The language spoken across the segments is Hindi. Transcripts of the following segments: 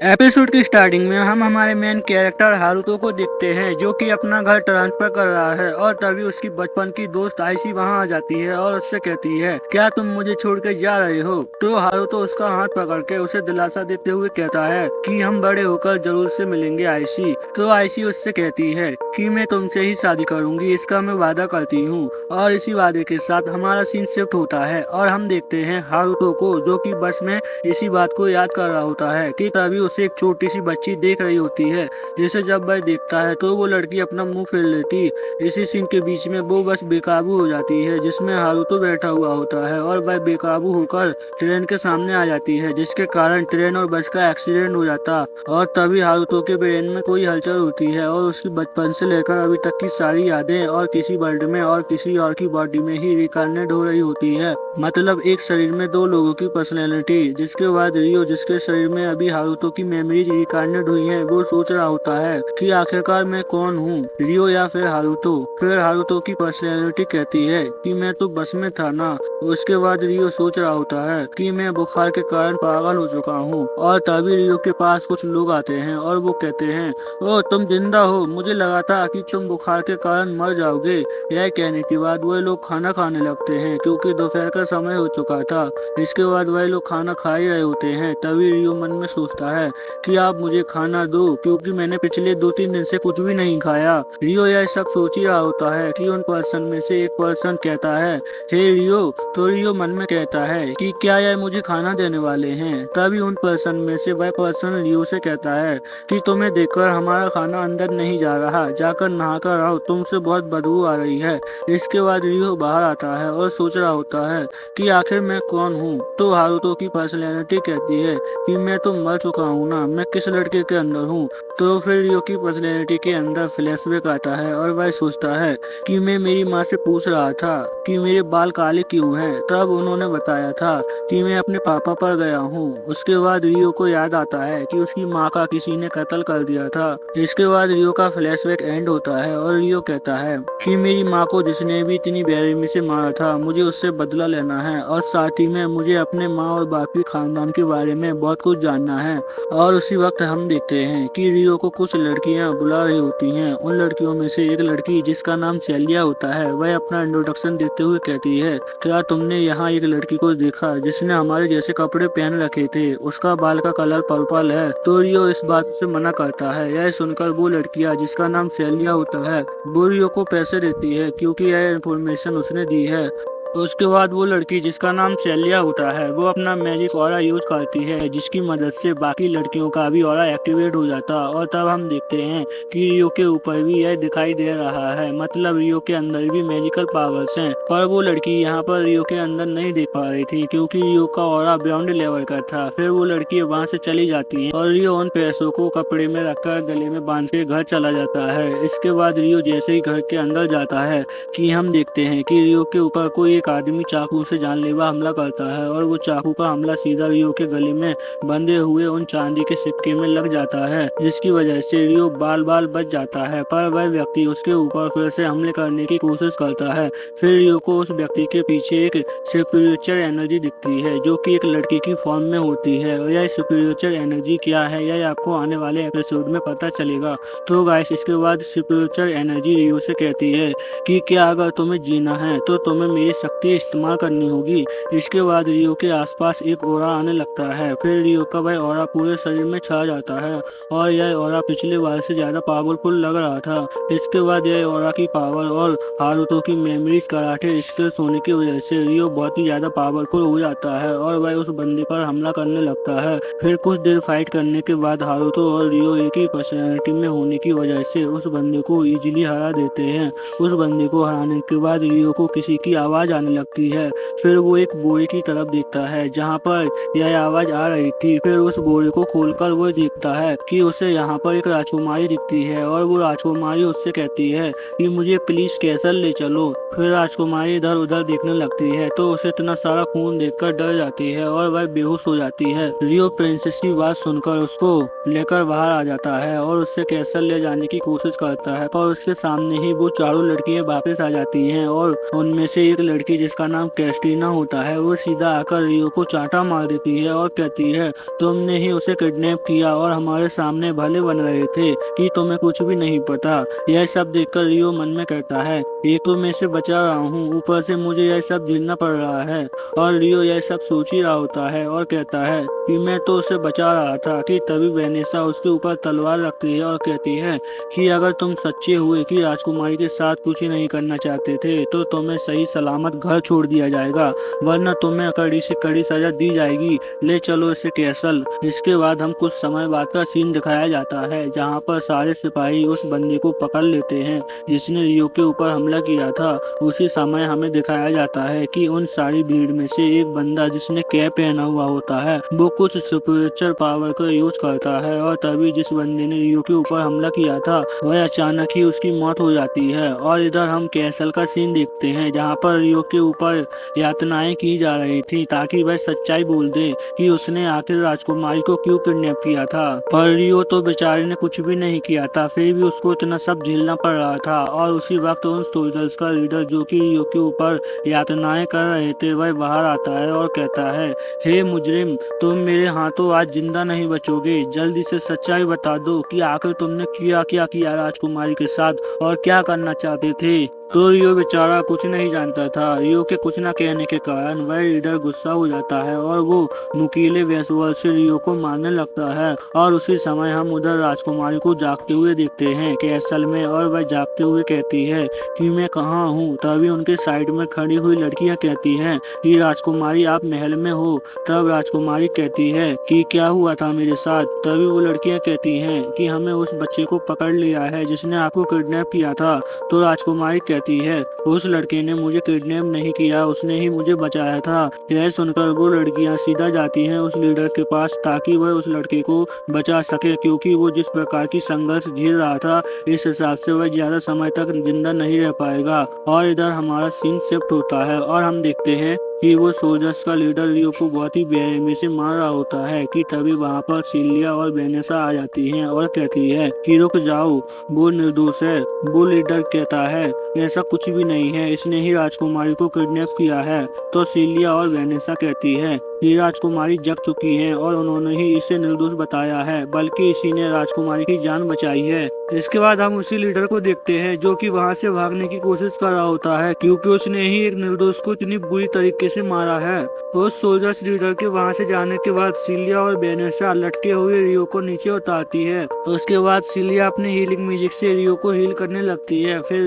एपिसोड की स्टार्टिंग में हम हमारे मेन कैरेक्टर हारुतो को देखते हैं जो कि अपना घर ट्रांसफर कर रहा है और तभी उसकी बचपन की दोस्त आइशी वहां आ जाती है और उससे कहती है, क्या तुम मुझे छोड़ कर जा रहे हो? तो हारुतो उसका हाथ पकड़ के उसे दिलासा देते हुए कहता है कि हम बड़े होकर जरूर से मिलेंगे आइशी। तो आइशी उससे कहती है कि मैं तुमसे ही शादी करूंगी, इसका मैं वादा करती हूँ। और इसी वादे के साथ हमारा सीन शिफ्ट होता है और हम देखते हैं हारुतो को जो कि बस में इसी बात को याद कर रहा होता है कि तभी उसे एक छोटी सी बच्ची देख रही होती है, जिसे जब वह देखता है तो वो लड़की अपना मुंह फेर लेती। इसी सीन के बीच में वो बस बेकाबू हो जाती है जिसमें हारुतो बैठा हुआ होता है और वह बेकाबू होकर ट्रेन के सामने आ जाती है, जिसके कारण ट्रेन और बस का एक्सीडेंट हो जाता। और तभी हारुतो के ब्रेन में कोई हलचल होती है और उसकी बचपन से लेकर अभी तक की सारी यादें और किसी वर्ल्ड में और किसी और की बॉडी में ही रिकार्नेट हो रही होती है। मतलब एक शरीर में दो लोगों की पर्सनैलिटी। जिसके बाद रियो, जिसके शरीर में अभी हारुतो की मेमोरीज रिकार्नेट हुई हैं, वो सोच रहा होता है कि आखिरकार मैं कौन हूँ, रियो या फिर हारुतो। फिर हारुतो की पर्सनैलिटी कहती है कि मैं तो बस में था ना। उसके बाद रियो सोच रहा होता है कि मैं बुखार के कारण पागल हो चुका हूँ। और तभी रियो के पास कुछ लोग आते हैं और वो कहते हैं, ओ तुम जिंदा हो, मुझे लगा था कि तुम बुखार के कारण मर जाओगे। यह कहने के बाद वह लोग खाना खाने लगते हैं क्योंकि दोपहर का समय हो चुका था। इसके बाद वह लोग खाना खा ही रहे होते हैं। तभी रियो मन में सोचता है कि आप मुझे खाना दो क्योंकि मैंने पिछले 2-3 दिन से कुछ भी नहीं खाया। रियो यह सब सोच ही रहा होता है कि उन पर्सन में से एक पर्सन कहता है, हे रियो। तो रियो मन में कहता है कि क्या यह मुझे खाना देने वाले हैं। तभी उन पर्सन में से वह पर्सन रियो से कहता है कि तुम्हें देखकर हमारा खाना अंदर नहीं जा रहा, जाकर नहाकर आओ, तुमसे बहुत बदबू आ रही है। इसके बाद रियो बाहर आता है और सोच रहा होता है कि आखिर मैं कौन हूँ। तो हारुतो की पर्सनैलिटी कहती है कि मैं तो मर चुका हूँ ना, मैं किस लड़के के अंदर हूँ। तो फिर रियो की पर्सनैलिटी के अंदर फ्लैशबैक आता है और वह सोचता है कि मैं मेरी माँ से पूछ रहा था कि मेरे बाल काले क्यों हैं। तब उन्होंने बताया था कि मैं अपने पापा पर गया हूँ। उसके बाद रियो को याद आता है कि उसकी माँ का किसी ने कत्ल कर दिया था। इसके बाद रियो का फ्लैशबैक एंड होता है और रियो कहता है कि मेरी माँ को जिसने भी इतनी बेरहमी से मारा था, मुझे उससे बदला लेना है और साथ ही में मुझे अपने माँ और बाप की खानदान के बारे में बहुत कुछ जानना है। और उसी वक्त हम देखते हैं कि रियो को कुछ लड़कियां बुला रही होती हैं। उन लड़कियों में से एक लड़की जिसका नाम सेलिया होता है, वह अपना इंट्रोडक्शन देते हुए कहती है, क्या तुमने यहाँ एक लड़की को देखा जिसने हमारे जैसे कपड़े पहन रखे थे, उसका बाल का कलर पर्पल है। तो रियो इस बात से मना करता है। यह सुनकर वो लड़कियां जिसका नाम सेलिया होता है, वो रियो को पैसे देती है क्योंकि यह इन्फॉर्मेशन उसने दी है। तो उसके बाद वो लड़की जिसका नाम सेलिया होता है, वो अपना मैजिक ऑरा यूज करती है, जिसकी मदद से बाकी लड़कियों का भी ऑरा एक्टिवेट हो जाता। और तब हम देखते हैं कि रियो के ऊपर भी यह दिखाई दे रहा है, मतलब रियो के अंदर भी मैजिकल पावर्स हैं। पर वो लड़की यहाँ पर रियो के अंदर नहीं देख पा रही थी क्योंकि रियो का ऑरा ब्राउन लेवल का था। फिर वो लड़की वहां से चली जाती है और रियो उन पैसों को कपड़े में रखकर गले में बांध के घर चला जाता है। इसके बाद रियो जैसे ही घर के अंदर जाता है कि हम देखते हैं कि रियो के ऊपर कोई एक आदमी चाकू से जानलेवा हमला करता है और वो चाकू का हमला सीधा रियो के गले में बंधे हुए उन चांदी के सिक्के में लग जाता है, जिसकी वजह से रियो बाल बाल बच जाता है। पर वह व्यक्ति उसके ऊपर फिर से हमले करने की कोशिश करता है। फिर रियो को उस व्यक्ति के पीछे एक सुपरनेचुरल एनर्जी दिखती है जो कि एक लड़की की फॉर्म में होती है। और यह सुपरनेचुरल एनर्जी क्या है, यह आपको आने वाले एपिसोड में पता चलेगा। तो गाइस, इसके बाद सुपरनेचुरल एनर्जी रियो से कहती है कि क्या अगर तुम्हें जीना है तो तुम्हें मेरी शक्ति इस्तेमाल करनी होगी। इसके बाद रियो के आसपास एक ऑरा आने लगता है। फिर रियो का वह ऑरा पूरे शरीर में छा जाता है और यह ऑरा पिछले बार से ज्यादा पावरफुल लग रहा था। इसके बाद यह ऑरा की पावर और हारुतो की मेमोरीज कराटे स्किल्स होने की वजह से रियो बहुत ही ज्यादा पावरफुल हो जाता है और वह उस बंदे पर हमला करने लगता है। फिर कुछ देर फाइट करने के बाद हारुतो और रियो एक ही पर्सनैलिटी में होने की वजह से उस बंदे को इजीली हरा देते हैं। उस बंदे को हराने के बाद रियो को किसी की आवाज आने लगती है। फिर वो एक बोरे की तरफ देखता है जहाँ पर यह आवाज आ रही थी। फिर उस बोरे को खोलकर वो देखता है कि उसे यहाँ पर एक राजकुमारी दिखती है और वो राजकुमारी उससे कहती है कि मुझे प्लीज कैसल ले चलो। फिर राजकुमारी इधर उधर देखने लगती है तो उसे इतना सारा खून देखकर डर जाती है और वह बेहोश हो जाती है। रियो प्रिंसेस की बात सुनकर उसको लेकर बाहर आ जाता है और उससे कैसल ले जाने की कोशिश करता है, पर उसके सामने ही वो चारों लड़कियां वापस आ जाती हैं और उनमें से एक लड़की लड़की जिसका नाम क्रिस्टीना होता है वो सीधा आकर रियो को चांटा मार देती है और कहती है तुमने ही उसे किडनैप किया और हमारे सामने भले बन रहे थे कि तुम्हें कुछ भी नहीं पता। यह सब देखकर रियो मन में कहता है एक तो मैं इसे बचा रहा हूँ, ऊपर से मुझे यह सब झेलना पड़ रहा है। और रियो यह सब सोच ही रहा होता है और कहता है कि मैं तो उसे बचा रहा था कि तभी वेनेसा उसके ऊपर तलवार रखती है और कहती है कि अगर तुम सच्चे हुए कि राजकुमारी के साथ कुछ नहीं करना चाहते थे तो तुम्हें सही सलामत घर छोड़ दिया जाएगा, वरना तुम्हें कड़ी से कड़ी सजा दी जाएगी। ले चलो इसे कैसल। इसके बाद हम कुछ समय बाद का सीन दिखाया जाता है जहाँ पर सारे सिपाही उस बंदे को पकड़ लेते हैं जिसने रियो के ऊपर हमला किया था। उसी समय हमें दिखाया जाता है कि उन सारी भीड़ में से एक बंदा जिसने कैप पहना हुआ होता है वो कुछ सुपरनेचुरल पावर का यूज करता है और तभी जिस बंदे ने रियो के ऊपर हमला किया था वह अचानक ही उसकी मौत हो जाती है। और इधर हम कैसल का सीन देखते हैं जहाँ पर रियो के ऊपर यातनाएं की जा रही थी ताकि वह सच्चाई बोल दे कि उसने आखिर राजकुमारी को क्यों किडनैप किया था। पर रियो तो बेचारे ने कुछ भी नहीं किया था, फिर भी उसको इतना सब झेलना पड़ रहा था। और उसी वक्त उन सोल्जर्स का लीडर जो कि रियो के ऊपर यातनाएं कर रहे थे वह बाहर आता है और कहता है हे मुजरिम, तुम मेरे हाथों आज जिंदा नहीं बचोगे, जल्दी से सच्चाई बता दो कि आखिर तुमने किया क्या किया राजकुमारी के साथ और क्या करना चाहते थे। तो रियो बेचारा कुछ नहीं जानता था। रियो के कुछ न कहने के कारण वह लीडर गुस्सा हो जाता है और वो नुकीले वेसुअल से रियो को मारने लगता है। और उसी समय हम उधर राजकुमारी को जागते हुए देखते हैं कैसल में, और वह जागते हुए कहती है कि मैं कहाँ हूँ। तभी उनके साइड में खड़ी हुई लड़कियां कहती हैं कि राजकुमारी आप महल में हो। तब राजकुमारी कहती है कि क्या हुआ था मेरे साथ। तभी वो लड़कियां कहती हैं कि हमें उस बच्चे को पकड़ लिया है जिसने आपको किडनैप किया था। तो राजकुमारी कहती है उस लड़के ने मुझे किडनैप नहीं किया, उसने ही मुझे बचाया था। यह सुनकर वो लड़कियां सीधा जाती हैं उस लीडर के पास ताकि वह उस लड़के को बचा सके, क्योंकि वो जिस प्रकार की संघर्ष झेल रहा था इस हिसाब से वह ज्यादा समय तक जिंदा नहीं रह पाएगा। और इधर हमारा सीन शिफ्ट होता है और हम देखते हैं कि वो सोल्जर्स का लीडर रियो को बहुत ही बेरहमी से मार रहा होता है कि तभी वहाँ पर सिलिया और वेनेसा आ जाती हैं और कहती है कि रुक जाओ, वो निर्दोष है। वो लीडर कहता है ऐसा कुछ भी नहीं है, इसने ही राजकुमारी को किडनैप किया है। तो सिलिया और वेनेसा कहती है कि राजकुमारी जग चुकी है और उन्होंने ही इसे निर्दोष बताया है, बल्कि इसी ने राजकुमारी की जान बचाई है। इसके बाद हम उसी लीडर को देखते हैं जो कि वहां से भागने की कोशिश कर रहा होता है क्योंकि उसने ही एक निर्दोष को इतनी बुरी तरीके से मारा है। उस सोल्जर्स लीडर के वहां से जाने के बाद सिलिया और वेनेसा लटके हुए रियो को नीचे उतारती है। उसके बाद सिलिया अपने हीलिंग म्यूजिक से रियो को हील करने लगती है। फिर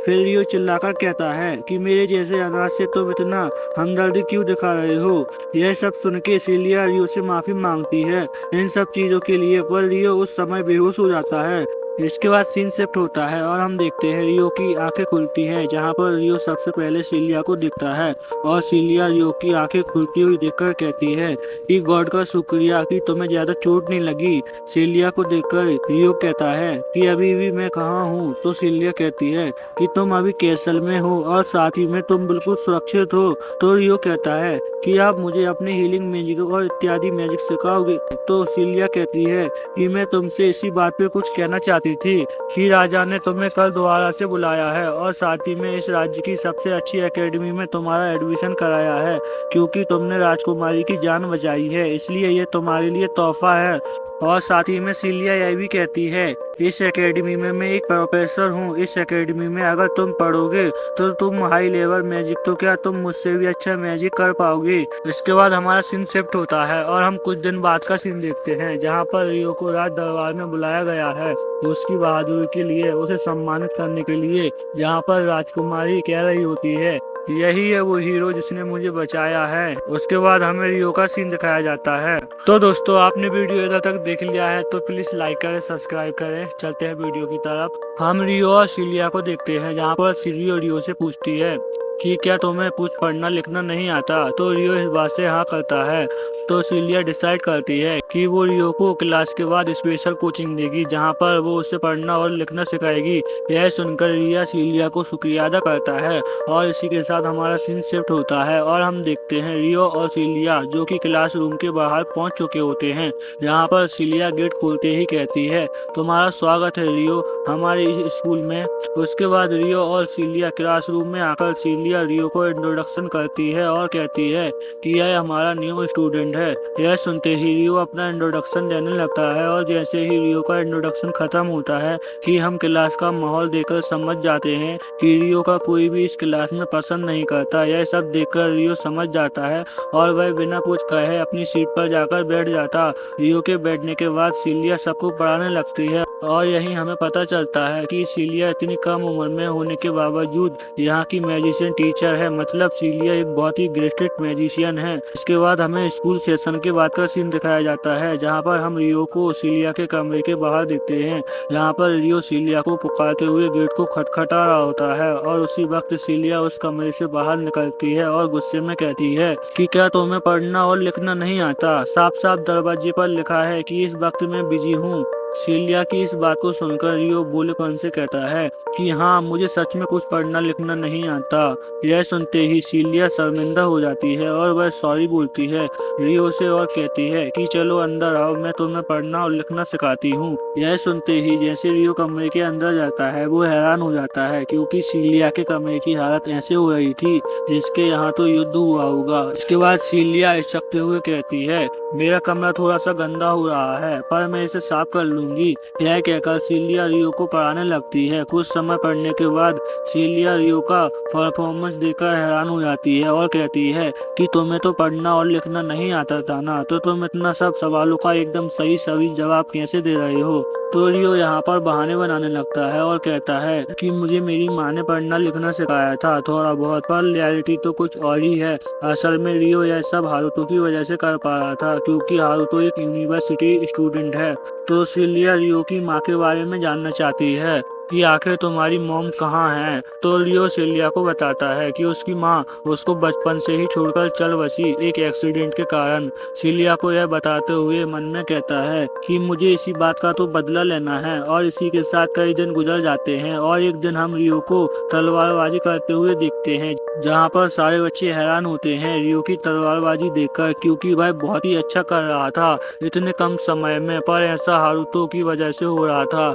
रियो चिल्लाकर कहता है कि मेरे जैसे अनाथ से तुम इतना हमदर्दी क्यों दिखा रहे हो। यह सब सुन के सिलिया रियो से माफी मांगती है इन सब चीजों के लिए, पर रियो उस समय बेहोश हो जाता है। इसके बाद सीन शिफ्ट होता है और हम देखते हैं रियो की आंखें खुलती हैं जहां पर रियो सबसे पहले सिलिया को दिखता है और सिलिया रियो की आंखें खुलती हुई देखकर कहती है कि गॉड का शुक्रिया कि तुम्हें ज्यादा चोट नहीं लगी। सिलिया को देखकर रियो कहता है कि अभी भी मैं कहाँ हूँ। तो सिलिया कहती है कि तुम अभी कैसल में हो और साथ ही में तुम बिल्कुल सुरक्षित हो। तो रियो कहता है कि आप मुझे अपने हीलिंग मैजिक और इत्यादि मैजिक सिखाओगे। तो सिलिया कहती है कि मैं तुमसे इसी बात पे कुछ कहना चाहती थी कि राजा ने तुम्हें कल दोबारा से बुलाया है और साथ ही में इस राज्य की सबसे अच्छी एकेडमी में तुम्हारा एडमिशन कराया है क्योंकि तुमने राजकुमारी की जान बचाई है, इसलिए ये तुम्हारे लिए तोहफा है। और साथ ही में सिलिया यह भी कहती है इस एकेडमी में मैं एक प्रोफेसर हूँ, इस एकेडमी में अगर तुम पढ़ोगे तो तुम हाई लेवल मैजिक तो क्या तुम मुझसे भी अच्छा मैजिक कर पाओगे। इसके बाद हमारा सीन शिफ्ट होता है और हम कुछ दिन बाद का सीन देखते हैं जहाँ पर रियो को राज दरबार में बुलाया गया है उसकी बहादुरी के लिए, उसे सम्मानित करने के लिए, जहाँ पर राजकुमारी कह रही होती है यही है वो हीरो जिसने मुझे बचाया है। उसके बाद हमें रियो का सीन दिखाया जाता है। तो दोस्तों आपने वीडियो इधर तक देख लिया है तो प्लीज लाइक करें, सब्सक्राइब करें। चलते हैं वीडियो की तरफ। हम रियो और सिलिया को देखते हैं जहाँ पर रियो से पूछती है कि क्या तुम्हें कुछ पढ़ना लिखना नहीं आता। तो रियो इस बात से हाँ करता है। तो सिलिया डिसाइड करती है कि वो रियो को क्लास के बाद स्पेशल कोचिंग देगी जहाँ पर वो उसे पढ़ना और लिखना सिखाएगी। यह सुनकर रिया सिलिया को शुक्रिया अदा करता है और इसी के साथ हमारा सीन शिफ्ट होता है और हम देखते हैं रियो और सिलिया जो कि क्लासरूम के बाहर पहुंच चुके होते हैं जहाँ पर सिलिया गेट खोलते ही कहती है तुम्हारा स्वागत है रियो हमारे इस स्कूल में। उसके बाद रियो और सिलिया क्लासरूम में आकर सिलिया सीलिया रियो को इंट्रोडक्शन करती है और कहती है कि यह हमारा न्यू स्टूडेंट है। यह सुनते ही रियो अपना इंट्रोडक्शन देने लगता है और जैसे ही रियो का इंट्रोडक्शन खत्म होता है कि हम क्लास का माहौल देखकर समझ जाते हैं कि रियो का कोई भी इस क्लास में पसंद नहीं करता। यह सब देखकर रियो समझ जाता है और वह बिना कुछ कहे अपनी सीट पर जाकर बैठ जाता। रियो के बैठने के बाद सीलिया सबको पढ़ाने लगती है और यही हमें पता चलता है कि सीलिया इतनी कम उम्र में होने के बावजूद यहाँ की मैजिशियन टीचर है। मतलब सीलिया एक बहुत ही ग्रेटेड मैजिशियन है। इसके बाद हमें स्कूल सेशन के बाद का सीन दिखाया जाता है जहाँ पर हम रियो को सीलिया के कमरे के बाहर देखते हैं। यहाँ पर रियो सीलिया को पुकारते हुए गेट को खटखटा रहा होता है और उसी वक्त सीलिया उस कमरे से बाहर निकलती है और गुस्से में कहती है कि क्या तुम्हें पढ़ना और लिखना नहीं आता? साफ साफ दरवाजे पर लिखा है कि इस वक्त मैं बिजी हूँ। सीलिया की इस बात को सुनकर रियो बोलेपन से कहता है कि हाँ, मुझे सच में कुछ पढ़ना लिखना नहीं आता। यह सुनते ही सीलिया शर्मिंदा हो जाती है और वह सॉरी बोलती है रियो से और कहती है कि चलो अंदर आओ, मैं तुम्हें पढ़ना और लिखना सिखाती हूँ। यह सुनते ही जैसे रियो कमरे के अंदर जाता है वो हैरान हो जाता है क्योंकि सीलिया के कमरे की हालत ऐसे हो रही थी जिसके यहाँ तो युद्ध हुआ होगा। इसके बाद सीलिया हिचकते हुए कहती है मेरा कमरा थोड़ा सा गंदा हो रहा है पर मैं इसे साफ कर लूंगी। यह कहकर सीलिया रियो को पढ़ाने लगती है। कुछ समय पढ़ने के बाद सीलिया रियो का परफॉर्मेंस देखकर हैरान हो जाती है और कहती है कि तुम्हें तो पढ़ना और लिखना नहीं आता था ना, तो तुम इतना सब सवालों का एकदम सही जवाब कैसे दे रहे हो? तो रियो यहाँ पर बहाने बनाने लगता है और कहता है कि मुझे मेरी माँ ने पढ़ना लिखना सिखाया था थोड़ा बहुत, पर रियलिटी तो कुछ और ही है। असल में रियो यह सब हारुतो की वजह से कर पा रहा था क्योंकि हारुतो एक यूनिवर्सिटी स्टूडेंट है। तो सीलिया रियो की माँ के बारे में जानना चाहती है कि आखिर तुम्हारी मॉम कहाँ है। तो रियो सीलिया को बताता है कि उसकी माँ उसको बचपन से ही छोड़कर चल बसी एक एक्सीडेंट के कारण। सीलिया को यह बताते हुए मन में कहता है कि मुझे इसी बात का तो बदला लेना है। और इसी के साथ कई दिन गुजर जाते हैं और एक दिन हम रियो को तलवारबाजी करते हुए देखते हैं जहाँ पर सारे बच्चे हैरान होते हैं रियो की तलवारबाजी देखकर क्योंकि वह बहुत ही अच्छा कर रहा था इतने कम समय में। पर ऐसा हारुतो की वजह से हो रहा था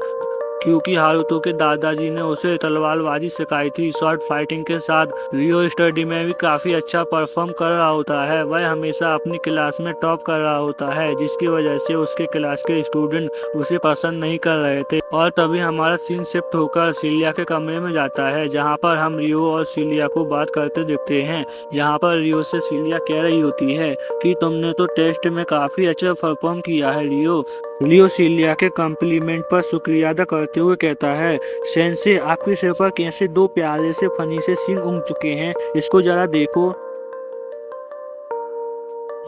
क्योंकि हारुतो के दादाजी ने उसे तलवारबाजी सिखाई थी। शॉर्ट फाइटिंग के साथ रियो स्टडी में भी काफी अच्छा परफॉर्म कर रहा होता है। वह हमेशा अपनी क्लास में टॉप कर रहा होता है जिसकी वजह से उसके क्लास के स्टूडेंट उसे पसंद नहीं कर रहे थे। और तभी हमारा सीन शिफ्ट होकर सीलिया के कमरे में जाता है जहाँ पर हम रियो और सीलिया को बात करते देखते हैं। यहाँ पर रियो से सीलिया कह रही होती है कि तुमने तो टेस्ट में काफी अच्छा परफॉर्म किया है रियो सीलिया के कॉम्प्लीमेंट पर शुक्रिया अदा करते हुए कहता है सेंसे, आपके सिर पर कैसे दो प्यारे से फनी से सींग उग चुके हैं, इसको जरा देखो।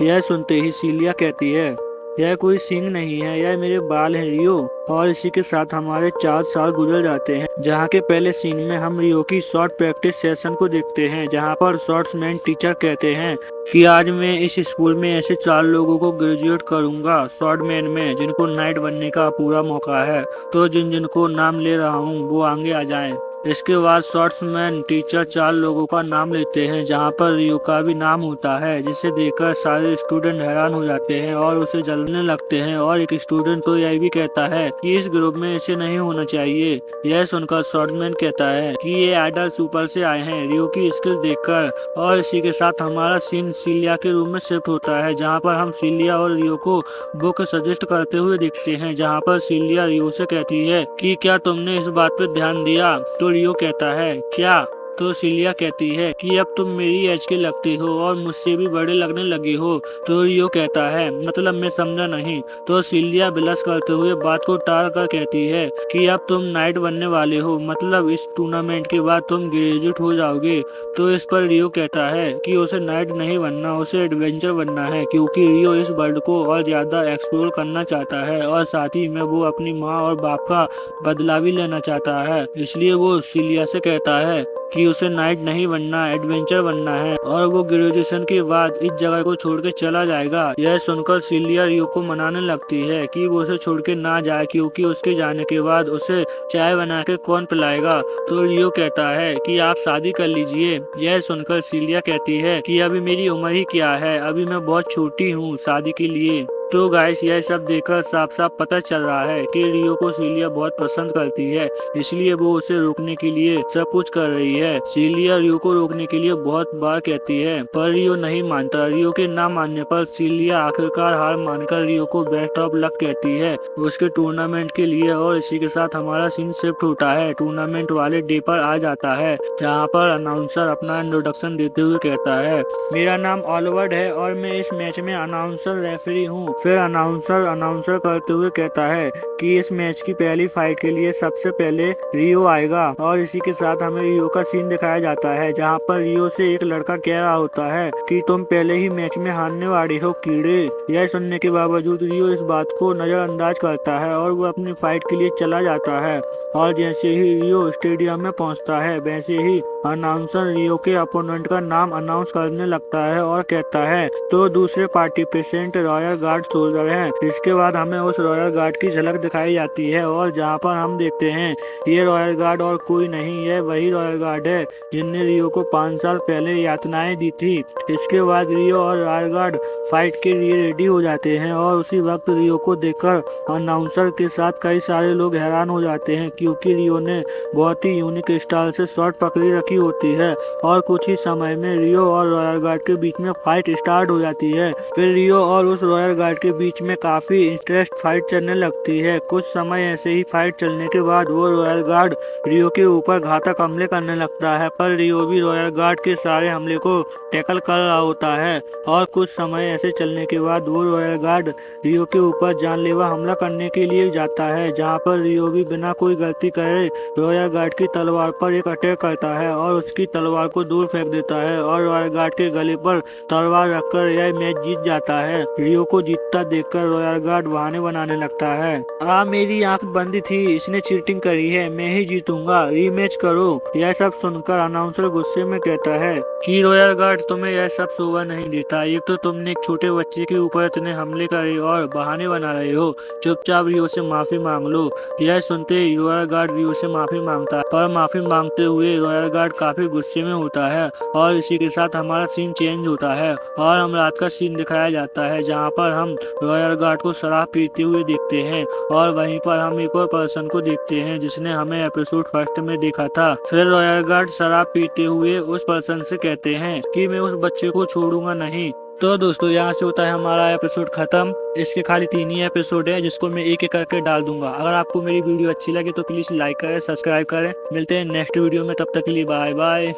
यह सुनते ही सीलिया कहती है यह कोई सींग नहीं है, यह मेरे बाल हैं रियो। और इसी के साथ हमारे 4 साल गुजर जाते हैं जहाँ के पहले सीन में हम रियो की शॉर्ट प्रैक्टिस सेशन को देखते हैं जहाँ पर शॉर्ट्समैन टीचर कहते हैं कि आज मैं इस स्कूल में ऐसे 4 लोगों को ग्रेजुएट करूंगा शॉर्टमैन में जिनको नाइट बनने का पूरा मौका है। तो जिन को नाम ले रहा हूँ वो आगे आ जाएं। इसके बाद शॉर्ट्समैन टीचर 4 लोगों का नाम लेते हैं जहाँ पर रियो का भी नाम होता है जिसे देखकर सारे स्टूडेंट हैरान हो जाते हैं और उसे जलने लगते हैं। और एक स्टूडेंट तो यह भी कहता है कि इस ग्रुप में ऐसे नहीं होना चाहिए। यह सुनकर शॉर्ट्समैन कहता है कि ये आइडल सुपर से आए हैं रियो की स्किल देखकर। और इसी के साथ हमारा सीन सीलिया के रूम में शिफ्ट होता है जहाँ पर हम सीलिया और रियो को बुक सजेस्ट करते हुए देखते हैं जहाँ पर सीलिया रियो से कहती है कि क्या तुमने इस बात पर ध्यान दिया? तो रियो कहता है क्या? तो सीलिया कहती है कि अब तुम मेरी एज के लगते हो और मुझसे भी बड़े लगने लगे हो। तो रियो कहता है मतलब मैं समझा नहीं। तो सीलिया बिलस करते हुए बात को टाल कर कहती है कि अब तुम नाइट बनने वाले हो, मतलब इस टूर्नामेंट के बाद तुम ग्रेजुएट हो जाओगे। तो इस पर रियो कहता है कि उसे नाइट नहीं बनना, उसे एडवेंचर बनना है क्योंकि रियो इस वर्ल्ड को और ज्यादा एक्सप्लोर करना चाहता है और साथ ही में वो अपनी माँ और बाप का बदला भी लेना चाहता है। इसलिए वो सीलिया से कहता है कि उसे नाइट नहीं बनना, एडवेंचर बनना है और वो ग्रेजुएशन के बाद इस जगह को छोड़ के चला जाएगा। यह सुनकर सीलिया रियो को मनाने लगती है कि वो उसे छोड़ के ना जाए क्योंकि उसके जाने के बाद उसे चाय बना के कौन पिलाएगा। तो रियो कहता है कि आप शादी कर लीजिए। यह सुनकर सीलिया कहती है कि अभी मेरी उम्र ही क्या है, अभी मैं बहुत छोटी हूँ शादी के लिए। तो गाइस यह सब देखकर साफ साफ पता चल रहा है कि रियो को सीलिया बहुत पसंद करती है, इसलिए वो उसे रोकने के लिए सब कुछ कर रही है। सीलिया रियो को रोकने के लिए बहुत बार कहती है पर रियो नहीं मानता। रियो के ना मानने पर सीलिया आखिरकार हार मानकर रियो को बेस्ट ऑफ लक कहती है उसके टूर्नामेंट के लिए। और इसी के साथ हमारा सीन शिफ्ट होता है टूर्नामेंट वाले डे पर आ जाता है, जहाँ पर अनाउंसर अपना इंट्रोडक्शन देते हुए कहता है, मेरा नाम ऑलिवर है और मैं इस मैच में अनाउंसर रेफरी हूँ। फिर अनाउंसर करते हुए कहता है कि इस मैच की पहली फाइट के लिए सबसे पहले रियो आएगा। और इसी के साथ हमें रियो का सीन दिखाया जाता है, जहाँ पर रियो से एक लड़का कह रहा होता है कि तुम पहले ही मैच में हारने वाली हो कीड़े। यह सुनने के बावजूद रियो इस बात को नजरअंदाज करता है और वो अपनी फाइट के लिए चला जाता है। और जैसे ही रियो स्टेडियम में पहुंचता है वैसे ही अनाउंसर रियो के अपोनेंट का नाम अनाउंस करने लगता है और कहता है तो दूसरे पार्टिसिपेंट रॉयल गार्ड सोल्जर हैं। इसके बाद हमें उस रॉयल गार्ड की झलक दिखाई जाती है और जहां पर हम देखते हैं ये रॉयल गार्ड और कोई नहीं है, वही रॉयल गार्ड है जिनने रियो को 5 साल पहले यातनाएं दी थी। इसके बाद रियो और रॉयल गार्ड फाइट के लिए रेडी हो जाते हैं और उसी वक्त रियो को देखकर अनाउंसर के साथ कई सारे लोग हैरान हो जाते हैं, क्योंकि रियो ने बहुत ही यूनिक स्टाइल से शॉट पकड़ी रखी होती है। और कुछ ही समय में रियो और रॉयल गार्ड के बीच में फाइट स्टार्ट हो जाती है। फिर रियो और उस रॉयल गार्ड के बीच में काफी इंटरेस्ट फाइट चलने लगती है। कुछ समय ऐसे ही फाइट चलने के बाद वो रॉयल गार्ड रियो के ऊपर घातक हमले करने लगता है, पर रियो भी रॉयल गार्ड के सारे हमले को टैकल कर रहा होता है। और कुछ समय ऐसे चलने के बाद वो रॉयल गार्ड रियो के ऊपर जानलेवा हमला करने के लिए जाता है, जहाँ पर रियो भी बिना कोई गलती करे रॉयल गार्ड की तलवार पर एक अटैक करता है और उसकी तलवार को दूर फेंक देता है और रॉयल गार्ड के गले पर तलवार रखकर यह मैच जीत जाता है। रियो को जीतता देखकर रॉयल गार्ड बहाने बनाने लगता है, मेरी आंख बंद थी, इसने चीटिंग करी है, मैं ही जीतूंगा, रीमैच करो। यह सब सुनकर अनाउंसर गुस्से में कहता है कि रॉयल गार्ड तुम्हें यह सब शोभा नहीं देता। एक तो तुमने एक छोटे बच्चे के ऊपर इतने हमले करे और बहाने बना रहे हो, चुपचाप रियो से माफी मांग लो। यह सुनते ही रॉयल गार्ड रियो से माफी मांगता है, पर माफी मांगते हुए रॉयल गार्ड काफी गुस्से में होता है। और इसी के साथ हमारा सीन चेंज होता है और हम रात का सीन दिखाया जाता है, जहाँ पर हम रॉयल गार्ड को शराब पीते हुए देखते हैं। और वहीं पर हम एक और पर्सन को देखते हैं जिसने हमें एपिसोड फर्स्ट में देखा था। फिर रॉयल गार्ड शराब पीते हुए उस पर्सन से कहते हैं कि मैं उस बच्चे को छोड़ूंगा नहीं। तो दोस्तों यहाँ से होता है हमारा एपिसोड खत्म। इसके खाली 3 ही एपिसोड है जिसको मैं एक एक करके डाल दूंगा। अगर आपको मेरी वीडियो अच्छी लगे तो प्लीज लाइक करें, सब्सक्राइब करें। मिलते हैं नेक्स्ट वीडियो में, तब तक के लिए बाय बाय।